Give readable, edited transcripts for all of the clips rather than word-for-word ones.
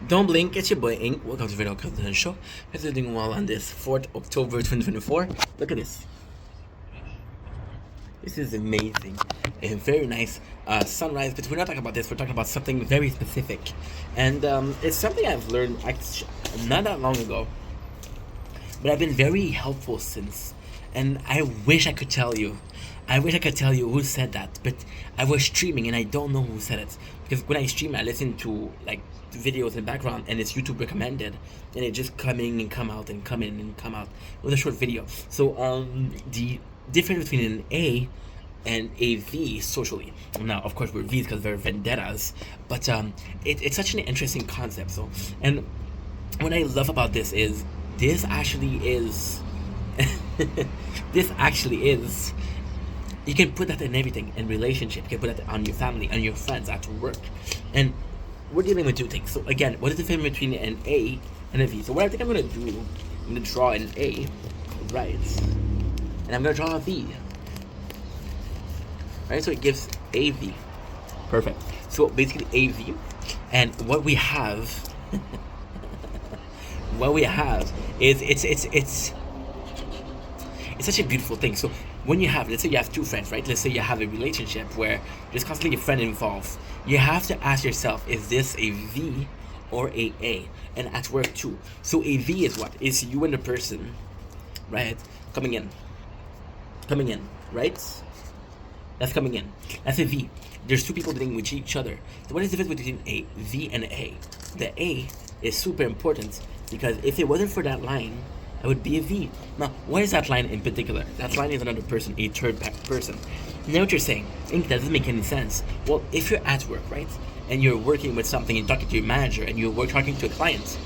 Don't blink, it's your boy Ink. Welcome to Video Content Show. Hope you're doing well on this 4th October 2024. Look at this. This is amazing. A very nice sunrise, but we're not talking about this. We're talking about something very specific. And it's something I've learned not that long ago, but I've been very helpful since. And I wish I could tell you. I wish I could tell you who said that, but I was streaming and I don't know who said it. Because when I stream, I listen to like videos in the background and it's YouTube recommended, and it just coming and come out and come in and come out with a short video. So the difference between an A and a V socially. Now, of course, we're V's because they're vendettas, but it's such an interesting concept. So, and what I love about this is this actually is this actually is you can put that in everything in relationship. You can put that on your family, on your friends, at work, and we're dealing with two things. So again, what is the difference between an A and a V? So what I think I'm gonna do, I'm gonna draw an A, right, and I'm gonna draw a V, right? So it gives a V. Perfect. So basically a V, and what we have, what we have is it's such a beautiful thing. So when you have, let's say you have two friends, right? Let's say you have a relationship where there's constantly a friend involved. You have to ask yourself, is this a V or a A? And at work too. So a V is what? Is you and the person, right? Coming in, right? That's coming in. That's a V. There's two people dealing with each other. So what is the difference between a V and an A? The A is super important because if it wasn't for that line, it would be a V. Now, what is that line in particular? That line is another person, a third person. Now what you're saying, I think that doesn't make any sense. Well, if you're at work, right, and you're working with something and talking to your manager and you're talking to a client,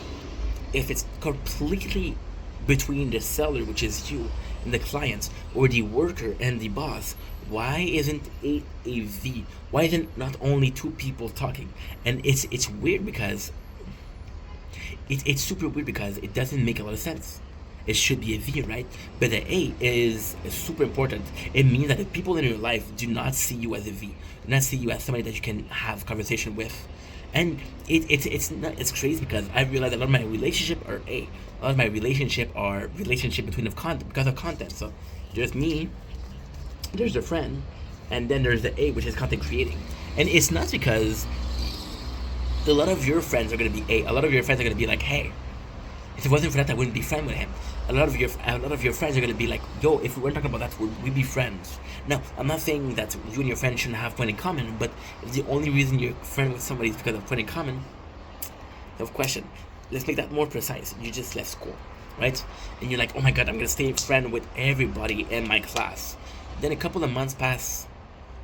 if it's completely between the seller, which is you, and the client, or the worker and the boss, why isn't it a V? Why isn't not only two people talking? And it's weird because it's super weird because it doesn't make a lot of sense. It should be a V, right? But the A is super important. It means that the people in your life do not see you as a V, do not see you as somebody that you can have conversation with. And it's crazy because I realized a lot of my relationship are A. A lot of my relationship are relationship between of content because of content. So there's me, there's the friend, and then there's the A, which is content creating. And it's not because a lot of your friends are gonna be A. A lot of your friends are gonna be like, hey, if it wasn't for that, I wouldn't be friends with him. A lot of your friends are gonna be like, yo, if we weren't talking about that, would we be friends? Now, I'm not saying that you and your friend shouldn't have point in common, but if the only reason you're friend with somebody is because of point in common, no question. Let's make that more precise. You just left school, right? And you're like, oh my god, I'm gonna stay friend with everybody in my class. Then a couple of months pass,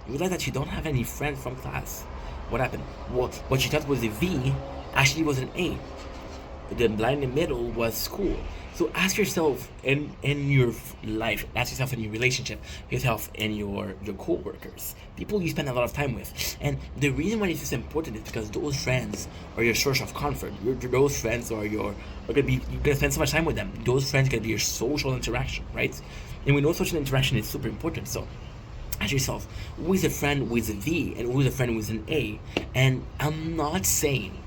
you realize that you don't have any friends from class. What happened? Well, what you thought was a V actually was an A. The line in the middle was school. So ask yourself in your life, ask yourself in your relationship, yourself in your co-workers, people you spend a lot of time with. And the reason why this is important is because those friends are your source of comfort. Those friends are you're gonna spend so much time with them. Those friends are gonna be your social interaction, right? And we know social interaction is super important. So ask yourself, who is a friend with a V and who is a friend with an A? And I am not saying,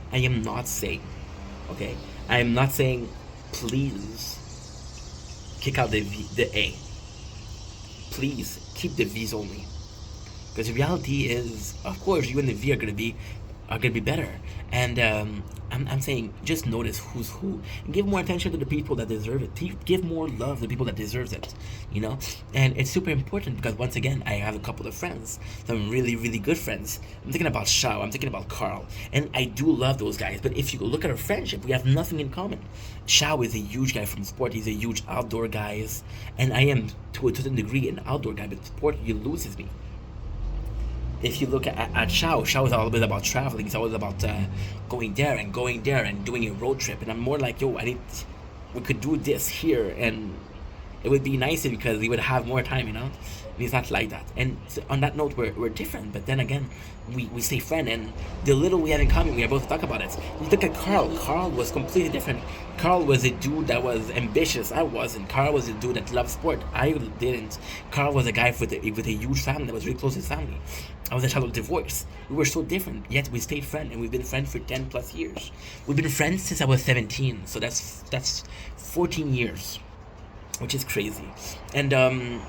okay, I am not saying please kick out the A. Please keep the V's only. Because the reality is, of course, you and the V are gonna be better. And I'm saying just notice who's who. And give more attention to the people that deserve it. Give more love to the people that deserves it. You know? And it's super important because once again, I have a couple of friends. Some really, really good friends. I'm thinking about Shao. I'm thinking about Carl. And I do love those guys. But if you look at our friendship, we have nothing in common. Shao is a huge guy from sport. He's a huge outdoor guy. And I am, to a certain degree, an outdoor guy. But sport, he loses me. If you look at Shao is all bit about traveling. It's always about going there and doing a road trip. And I'm more like, yo, we could do this here, and it would be nicer because we would have more time, you know. He's not like that. And so on that note, we're different. But then again, we stay friend, and the little we have in common, we are both talk about it. You look at Carl. Carl was completely different. Carl was a dude that was ambitious. I wasn't. Carl was a dude that loved sport. I didn't. Carl was a guy with a huge family that was really close to his family. I was a child of divorce. We were so different, yet we stayed friends, and we've been friends for 10 plus years. We've been friends since I was 17, so that's 14 years, which is crazy. And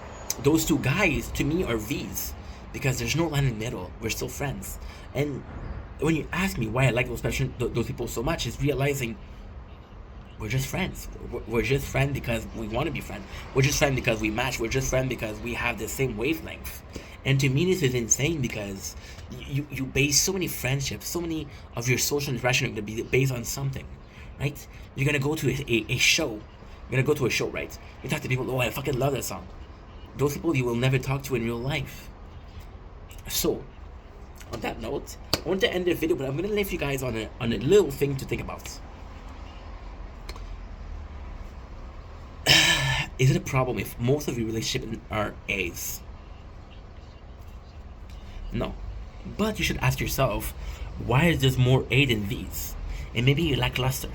those two guys to me are V's, because there's no line in the middle. We're still friends. And when you ask me why I like those people so much, is realizing we're just friends. We're just friends because we want to be friends. We're just friends because we match. We're just friends because we have the same wavelength. And to me, this is insane, because you base so many friendships, so many of your social interaction are going to be based on something, right? You're going to go to a show. You're going to go to a show, right? You talk to people, oh, I fucking love that song. Those people you will never talk to in real life. So, on that note, I want to end the video, but I'm going to leave you guys on a little thing to think about. Is it a problem if most of your relationships are A's? No. But you should ask yourself, why is there more A than V's? And maybe you're lackluster.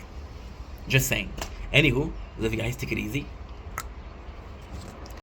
Just saying. Anywho, love you guys. Take it easy.